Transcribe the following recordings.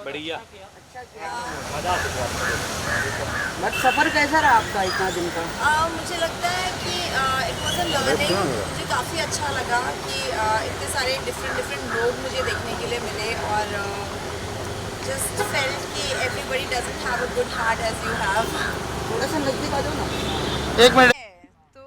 बढ़िया। अच्छा किया। मज़ा आ चुका है। बट सफ़र कैसा रहा आपका इतना दिन का? मुझे लगता है कि इट वॉज अ लर्निंग। मुझे काफ़ी अच्छा लगा कि इतने सारे डिफरेंट डिफरेंट लोग मुझे देखने के लिए मिले और जस्ट फेल्ट कि everybody doesn't have a good heart as you have. थोड़ा सा नज़दीक आ जाओ ना। एक मिनट। तो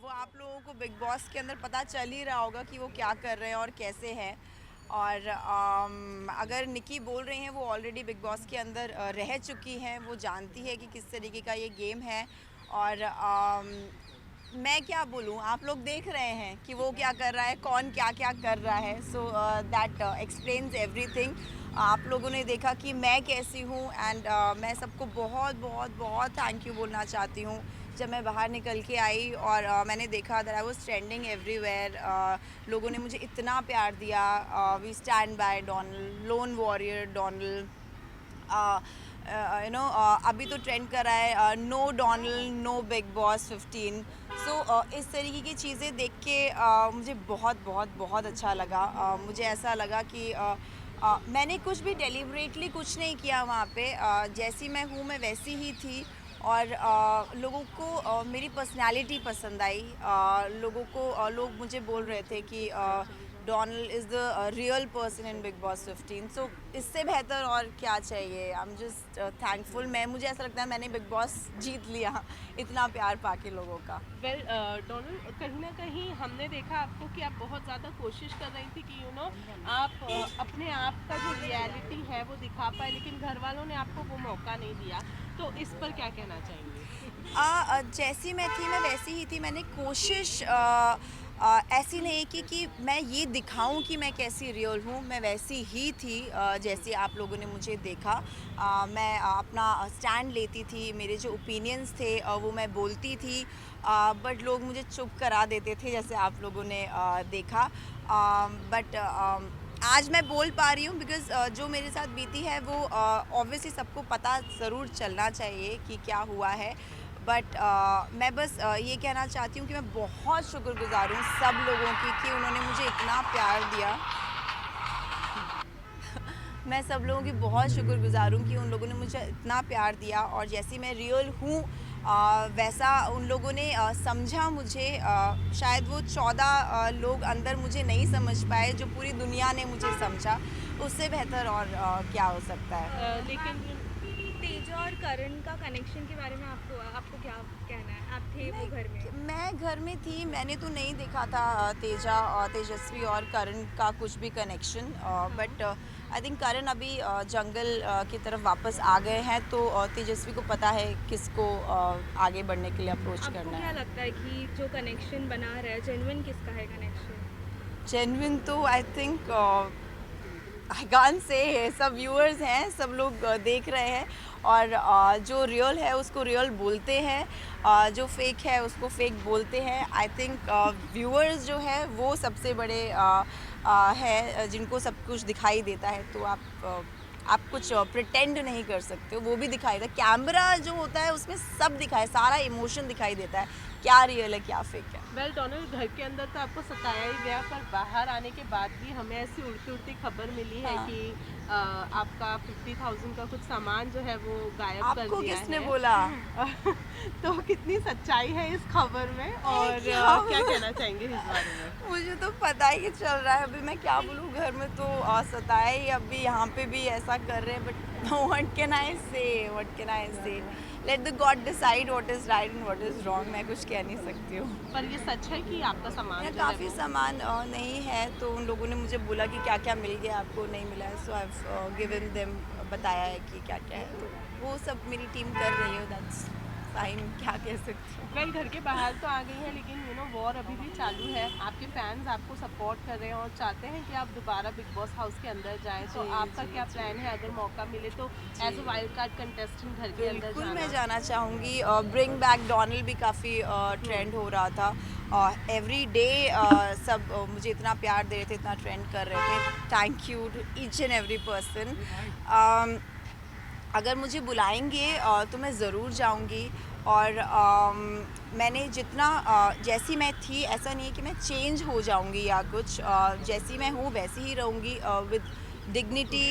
वो आप लोगों को बिग बॉस के अंदर पता चल ही रहा होगा कि वो क्या कर रहे हैं और कैसे हैं। और अगर निकी बोल रही हैं वो ऑलरेडी बिग बॉस के अंदर रह चुकी हैं, वो जानती है कि किस तरीके का ये गेम है। और मैं क्या बोलूँ, आप लोग देख रहे हैं कि वो क्या कर रहा है, कौन क्या क्या कर रहा है। So that explains everything. आप लोगों ने देखा कि मैं कैसी हूँ एंड मैं सबको बहुत बहुत बहुत थैंक यू बोलना चाहती हूँ। जब मैं बाहर निकल के आई और मैंने देखा that I was trending everywhere. लोगों ने मुझे इतना प्यार दिया। We stand by Donald, lone warrior Donald. अभी तो ट्रेंड कर रहा है no Donald no Bigg Boss 15। So इस तरीके की चीज़ें देख के मुझे बहुत बहुत बहुत अच्छा लगा। मुझे ऐसा लगा कि मैंने कुछ भी डेलिबरेटली कुछ नहीं किया वहाँ पे। जैसी मैं हूँ मैं वैसी ही थी। और लोगों को मेरी पर्सनालिटी पसंद आई। लोगों को लोग मुझे बोल रहे थे कि Donald is the real person in big Boss 15। सो इससे बेहतर और क्या चाहिए। I am just thankful. मुझे ऐसा लगता है मैंने बिग बॉस जीत लिया इतना प्यार पाके लोगों का। वेल डोनल, कहीं ना कहीं हमने देखा आपको कि आप बहुत ज़्यादा कोशिश कर रही थी कि आप अपने आप का जो रियलिटी है वो दिखा पाए, लेकिन घर वालों ने आपको वो मौका नहीं दिया। तो इस पर क्या कहना चाहेंगे? जैसी मैं थी मैं वैसी ही थी। मैंने कोशिश ऐसी नहीं की कि मैं ये दिखाऊं कि मैं कैसी रियल हूँ। मैं वैसी ही थी जैसे आप लोगों ने मुझे देखा। मैं अपना स्टैंड लेती थी। मेरे जो ओपिनियंस थे वो मैं बोलती थी। बट लोग मुझे चुप करा देते थे जैसे आप लोगों ने देखा। बट आज मैं बोल पा रही हूँ बिकॉज़ जो मेरे साथ बीती है वो ऑब्वियसली सबको पता ज़रूर चलना चाहिए कि क्या हुआ है। बट मैं बस ये कहना चाहती हूँ कि मैं बहुत शुक्रगुज़ार हूँ सब लोगों की कि उन्होंने मुझे इतना प्यार दिया। मैं सब लोगों की बहुत शुक्रगुज़ार हूँ कि उन लोगों ने मुझे इतना प्यार दिया और जैसी मैं रियल हूँ वैसा उन लोगों ने समझा मुझे। शायद वो 14 लोग अंदर मुझे नहीं समझ पाए जो पूरी दुनिया ने मुझे समझा। उससे बेहतर और क्या हो सकता है। लेकिन तेजा और करण का कनेक्शन के बारे में आपको आपको क्या कहना है? आप थे वो घर में? मैं घर में थी। मैंने तो नहीं देखा था तेजस्वी और करण का कुछ भी कनेक्शन। बट आई थिंक करण अभी जंगल की तरफ वापस आ गए हैं तो तेजस्वी को पता है किसको आगे बढ़ने के लिए अप्रोच आपको करना क्या है। लगता है कि जो कनेक्शन बना रहा है जेन्युइन किसका है कनेक्शन? जेन्युइन तो I think I can't say. सब व्यूअर्स हैं, सब लोग देख रहे हैं और जो रियल है उसको रियल बोलते हैं। जो फेक है उसको फेक बोलते हैं। आई थिंक व्यूअर्स जो है वो सबसे बड़े है जिनको सब कुछ दिखाई देता है। तो आप कुछ प्रिटेंड नहीं कर सकते हो, वो भी दिखाई देता है। कैमरा जो होता है उसमें सब दिखाए, सारा इमोशन दिखाई देता है, क्या रियल है क्या फेक है। वेल डोनाल्ड, घर के अंदर तो आपको सताया ही गया, पर बाहर आने के बाद भी हमें ऐसी उड़ती उड़ती खबर मिली है हाँ। कि आपका 50,000 का कुछ सामान जो है वो गायब कर आपको दिया किसने है। बोला? तो कितनी सच्चाई है इस खबर में और क्या कहना चाहेंगे इस बारे में? मुझे तो पता ही चल रहा है। अभी मैं क्या बोलूँ, घर में तो सताया ही। अभी यहाँ पे भी ऐसा कर रहे हैं बट व्हाट कैन आई से, व्हाट कैन आई से। Let the God decide what is right and what is wrong. मैं कुछ कह नहीं सकती हूँ। पर ये सच है कि आपका सामान मेरा जो है काफ़ी वो सामान नहीं है तो उन लोगों ने मुझे बोला कि क्या क्या मिल गया आपको, नहीं मिला है। So I have given them, बताया है कि क्या क्या है। तो वो सब मेरी टीम कर रही है। दैट्स फाइन, क्या कह सकती हूँ। वेल घर के बाहर तो आ गई हैं, लेकिन वॉर अभी भी चालू है। आपके फैंस आपको सपोर्ट कर रहे हैं और चाहते हैं कि आप दोबारा बिग बॉस हाउस के अंदर जाएं। तो आपका क्या प्लान है अगर मौका मिले तो as a wild card contestant घर के अंदर बिल्कुल जाना? मैं जाना चाहूँगी। ब्रिंग बैक डोनाल्ड भी काफ़ी ट्रेंड हो रहा था। एवरी डे सब मुझे इतना प्यार दे रहे थे, इतना ट्रेंड कर रहे थे। Thank you to each and every person. अगर मुझे बुलाएंगे तो मैं ज़रूर जाऊंगी। और मैंने जितना जैसी मैं थी ऐसा नहीं है कि मैं चेंज हो जाऊंगी या कुछ। जैसी मैं हूँ वैसी ही रहूँगी विद डिग्निटी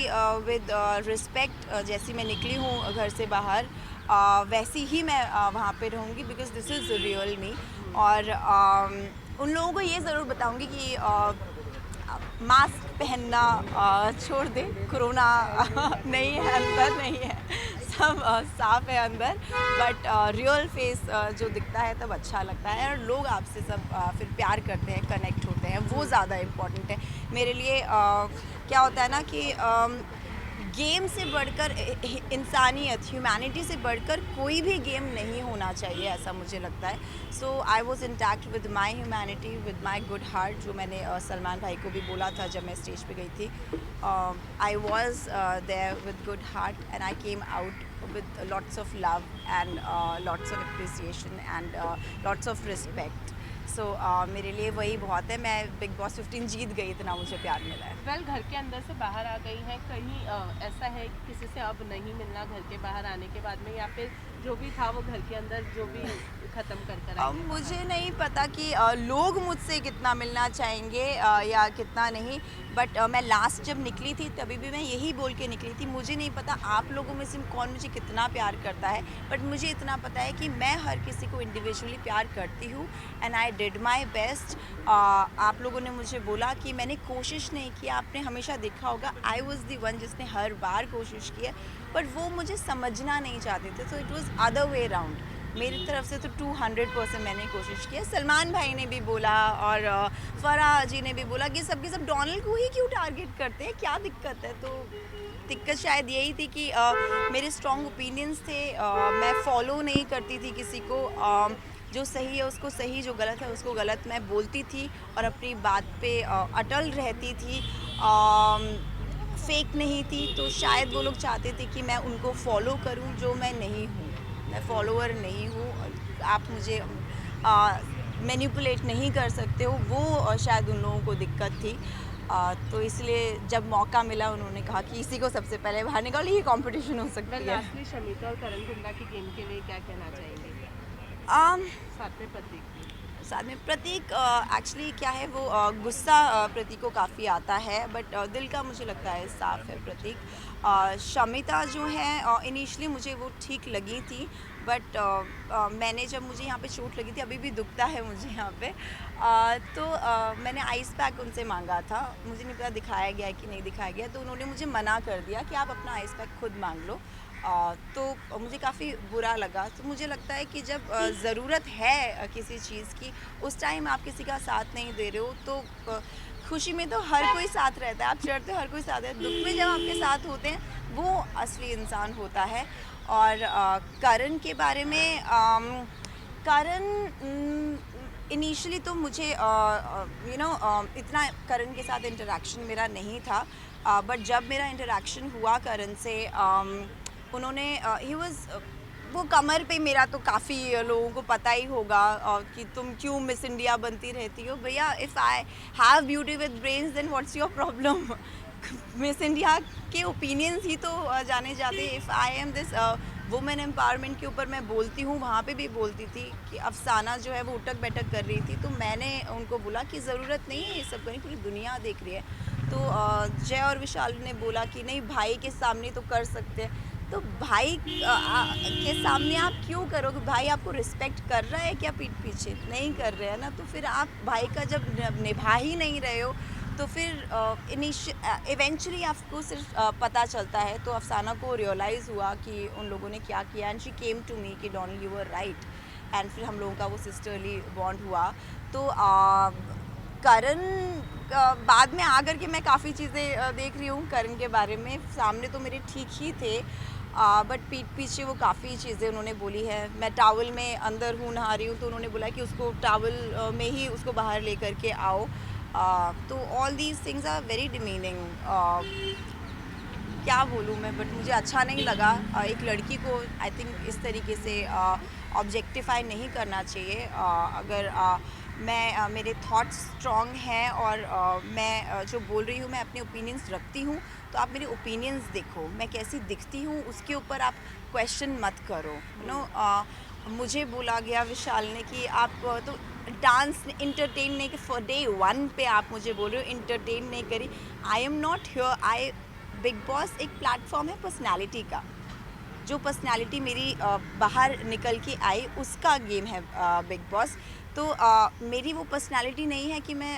विद रिस्पेक्ट जैसी मैं निकली हूँ घर से बाहर वैसी ही मैं वहाँ पे रहूँगी, because this is real me. और उन लोगों को ये ज़रूर बताऊँगी कि मास्क पहनना छोड़ दे, कोरोना नहीं है, अंदर नहीं है, सब साफ है अंदर, बट रियल फेस जो दिखता है तब अच्छा लगता है और लोग आपसे सब फिर प्यार करते हैं, कनेक्ट होते हैं, वो ज़्यादा इम्पोर्टेंट है मेरे लिए। क्या होता है ना कि गेम से बढ़कर इंसानियत, ह्यूमैनिटी से बढ़कर कोई भी गेम नहीं होना चाहिए, ऐसा मुझे लगता है। So I was intact with my humanity, with my good heart, जो मैंने सलमान भाई को भी बोला था जब मैं स्टेज पे गई थी। I was there with good heart and I came out with lots of love and lots of appreciation and lots of respect. So मेरे लिए वही बहुत है। मैं बिग बॉस 15 जीत गई, इतना मुझे प्यार मिला है। वेल, घर के अंदर से बाहर आ गई हैं, कहीं ऐसा है कि किसी से अब नहीं मिलना घर के बाहर आने के बाद में, या फिर जो भी था वो घर के अंदर जो भी ख़त्म कर आई? मुझे नहीं पता कि लोग मुझसे कितना मिलना चाहेंगे या कितना नहीं, बट मैं लास्ट जब निकली थी तभी भी मैं यही बोल के निकली थी, मुझे नहीं पता आप लोगों में से कौन मुझे कितना प्यार करता है, बट मुझे इतना पता है कि मैं हर किसी को इंडिविजुअली प्यार करती हूँ and I did my best. आप लोगों ने मुझे बोला कि मैंने कोशिश नहीं की, आपने हमेशा देखा होगा आई वॉज दी वन जिसने हर बार कोशिश की है, बट वो मुझे समझना नहीं चाहते थे, so it was other way round. मेरी तरफ से तो 200% मैंने कोशिश की है। सलमान भाई ने भी बोला और फराह जी ने भी बोला कि सबके सब डोनाल्ड को ही क्यों टारगेट करते हैं, क्या दिक्कत है। तो दिक्कत शायद यही थी कि मेरे स्ट्रॉन्ग ओपिनियंस थे, मैं फॉलो नहीं करती थी किसी को, जो सही है उसको सही, जो गलत है उसको गलत मैं बोलती थी और अपनी बात पे अटल रहती थी, फेक नहीं थी। तो शायद वो लोग चाहते थे कि मैं उनको फॉलो करूं, जो मैं नहीं हूं, मैं फॉलोअर नहीं हूँ। आप मुझे मैनिपुलेट नहीं कर सकते हो, वो शायद उन लोगों को दिक्कत थी। तो इसलिए जब मौका मिला उन्होंने कहा कि इसी को सबसे पहले बाहर निकालो, ये कंपटीशन हो सकती है। लास्टली शमिता और करण कुंडा की गेम के लिए क्या कहना चाहेंगे? साथ में प्रतीक एक्चुअली क्या है, वो गुस्सा प्रतीक को काफ़ी आता है, बट दिल का मुझे लगता है साफ है प्रतीक। शमिता जो है इनिशियली मुझे वो ठीक लगी थी, बट मैंने जब मुझे यहाँ पे चोट लगी थी, अभी भी दुखता है मुझे यहाँ पे, तो मैंने आइस पैक उनसे मांगा था, मुझे नहीं पता दिखाया गया कि नहीं दिखाया गया, तो उन्होंने मुझे मना कर दिया कि आप अपना आइस पैक खुद मांग लो। तो मुझे काफ़ी बुरा लगा। तो मुझे लगता है कि जब ज़रूरत है किसी चीज़ की, उस टाइम आप किसी का साथ नहीं दे रहे हो, तो खुशी में तो हर कोई साथ रहता है, आप चढ़ते हो हर कोई साथ है, दुख में जब आपके साथ होते हैं वो असली इंसान होता है। और करण के बारे में, करण इनिशियली तो मुझे इतना करण के साथ इंटरेक्शन मेरा नहीं था, बट जब मेरा इंटरेक्शन हुआ करण से, उन्होंने वो कमर पे मेरा तो काफ़ी लोगों को पता ही होगा कि तुम क्यों मिस इंडिया बनती रहती हो। भैया, if I have beauty with brains then what's your problem. Miss India के ओपिनियंस ही तो जाने जाते। If I am this women empowerment के ऊपर मैं बोलती हूँ, वहाँ पे भी बोलती थी कि अफसाना जो है वो उठक बैठक कर रही थी, तो मैंने उनको बोला कि ज़रूरत नहीं है ये सब करने, पूरी दुनिया देख रही है। तो जय और विशाल ने बोला कि नहीं, भाई के सामने तो कर सकते हैं। तो भाई के सामने आप क्यों करोगे? भाई आपको रिस्पेक्ट कर रहा है क्या पीठ पीछे? नहीं कर रहे हैं ना, तो फिर आप भाई का जब निभा ही नहीं रहे हो, तो फिर इवेंचुअली आपको सिर्फ पता चलता है। तो अफसाना को रियलाइज़ हुआ कि उन लोगों ने क्या किया, and she came to me कि Donald you were right, and फिर हम लोगों का वो सिस्टरली बॉन्ड हुआ। तो करण बाद में आकर के मैं काफ़ी चीज़ें देख रही हूँ करण के बारे में, सामने तो मेरे ठीक ही थे, बट पीठ पीछे वो काफ़ी चीज़ें उन्होंने बोली है। मैं टावल में अंदर हूँ, नहा रही हूँ, तो उन्होंने बोला कि उसको टावल में ही उसको बाहर ले करके आओ। तो all these things are very demeaning. क्या बोलूँ मैं, बट मुझे अच्छा नहीं लगा। एक लड़की को आई थिंक इस तरीके से ऑब्जेक्टिफाई नहीं करना चाहिए। अगर मैं मेरे थॉट्स स्ट्रॉन्ग हैं और मैं जो बोल रही हूँ, मैं अपने ओपिनियंस रखती हूँ, तो आप मेरे ओपिनियंस देखो, मैं कैसी दिखती हूँ उसके ऊपर आप क्वेश्चन मत करो। यू नो, मुझे बोला गया विशाल ने कि आप तो डांस इंटरटेन नहीं, फॉर डे 1 पे आप मुझे बोल रहे हो इंटरटेन नहीं करी। I am not here, I big boss एक प्लेटफॉर्म है पर्सनालिटी का। जो पर्सनालिटी मेरी बाहर निकल के आई उसका गेम है बिग बॉस। तो मेरी वो पर्सनालिटी नहीं है कि मैं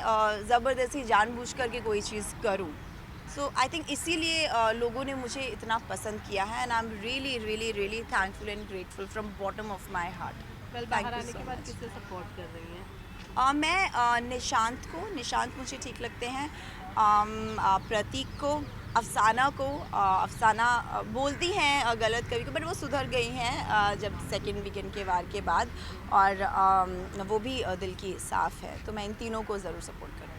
ज़बरदस्ती जानबूझ करके कोई चीज़ करूं। सो आई थिंक इसीलिए लोगों ने मुझे इतना पसंद किया है and I am really really really thankful and grateful from bottom of my heart. कल बाहर आने के बाद किससे सपोर्ट कर रही हैं? मैं निशांत मुझे ठीक लगते हैं। प्रतीक को, अफसाना को। अफसाना बोलती हैं गलत कभी कभी, बट वो सुधर गई हैं जब सेकंड वीकेंड के वार के बाद, और वो भी दिल की साफ़ है। तो मैं इन तीनों को ज़रूर सपोर्ट करूँगी।